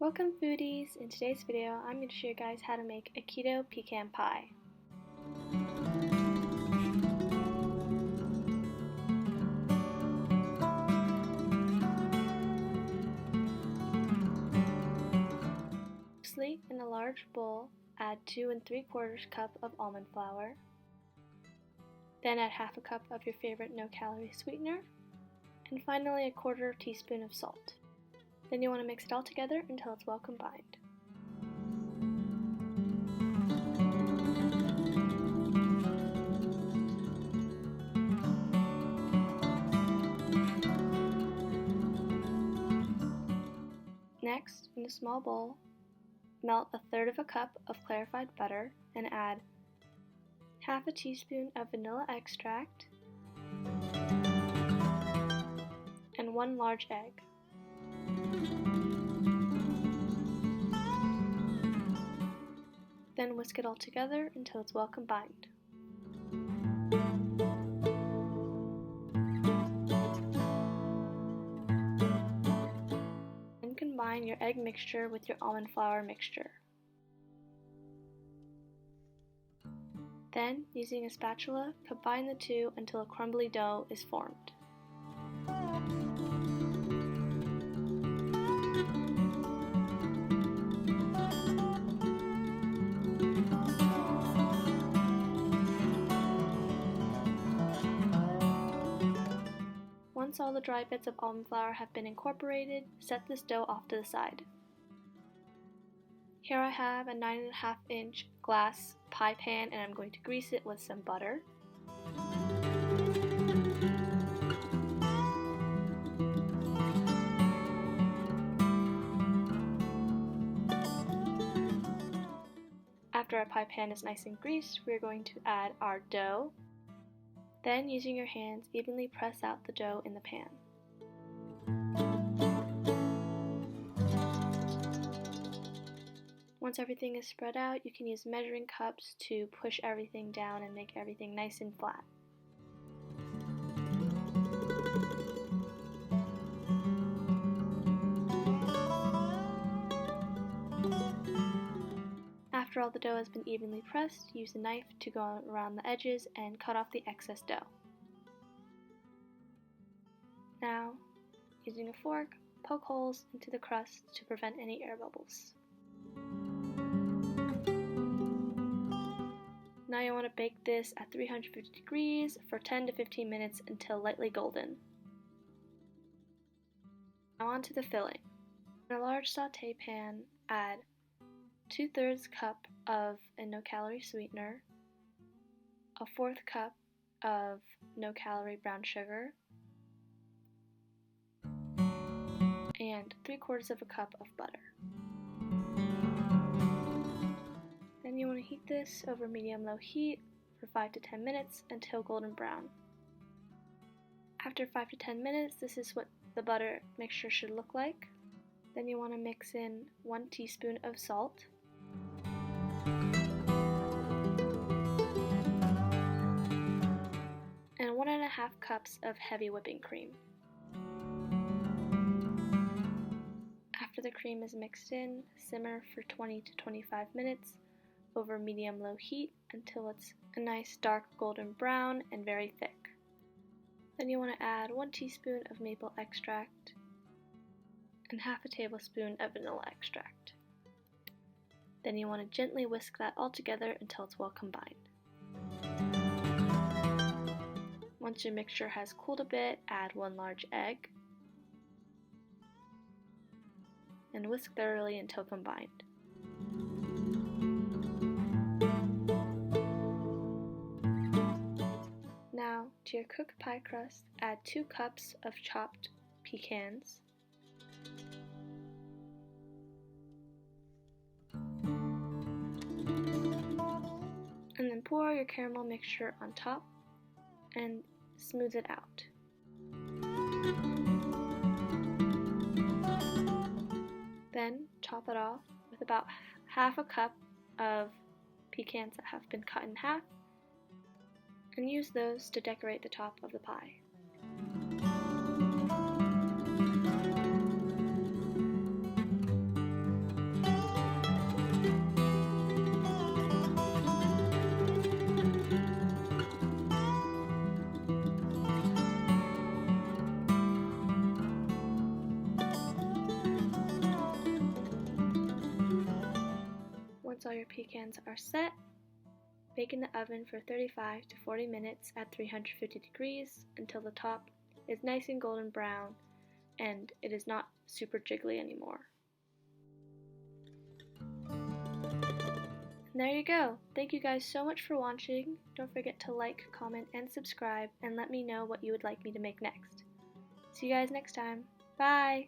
Welcome foodies! In today's video, I'm going to show you guys how to make a keto pecan pie. Firstly, in a large bowl, add 2 3/4 cup of almond flour. Then add half a cup of your favorite no-calorie sweetener. And finally, a 1/4 teaspoon of salt. Then you want to mix it all together until it's well combined. Next, in a small bowl, melt 1/3 cup of clarified butter and add half a teaspoon of vanilla extract and 1 large egg. Then whisk it all together until it's well combined. Then combine your egg mixture with your almond flour mixture. Then, using a spatula, combine the two until a crumbly dough is formed. Once all the dry bits of almond flour have been incorporated, set this dough off to the side. Here I have a 9.5-inch glass pie pan and I'm going to grease it with some butter. After our pie pan is nice and greased, we're going to add our dough. Then, using your hands, evenly press out the dough in the pan. Once everything is spread out, you can use measuring cups to push everything down and make everything nice and flat. After all the dough has been evenly pressed, use a knife to go around the edges and cut off the excess dough. Now, using a fork, poke holes into the crust to prevent any air bubbles. Now you want to bake this at 350 degrees for 10 to 15 minutes until lightly golden. Now on to the filling. In a large sauté pan, add 2/3 cup of a no-calorie sweetener, a 1/4 cup of no-calorie brown sugar, and 3/4 cup of butter. Then you want to heat this over medium-low heat for 5 to 10 minutes until golden brown. After 5 to 10 minutes, this is what the butter mixture should look like. Then you want to mix in 1 teaspoon of salt, and 1.5 cups of heavy whipping cream. After the cream is mixed in, simmer for 20 to 25 minutes over medium-low heat until it's a nice dark golden brown and very thick. Then you want to add 1 teaspoon of maple extract and half a tablespoon of vanilla extract. Then you want to gently whisk that all together until it's well combined. Once your mixture has cooled a bit, add 1 large egg and whisk thoroughly until combined. Now, to your cooked pie crust, add 2 cups of chopped pecans, and then pour your caramel mixture on top and smooth it out. Then top it off with about half a cup of pecans that have been cut in half, and use those to decorate the top of the pie. your pecans are set, bake in the oven for 35 to 40 minutes at 350 degrees until the top is nice and golden brown and it is not super jiggly anymore. And there you go. Thank you guys so much for watching. Don't forget to like, comment, and subscribe, and let me know what you would like me to make next. See you guys next time. Bye!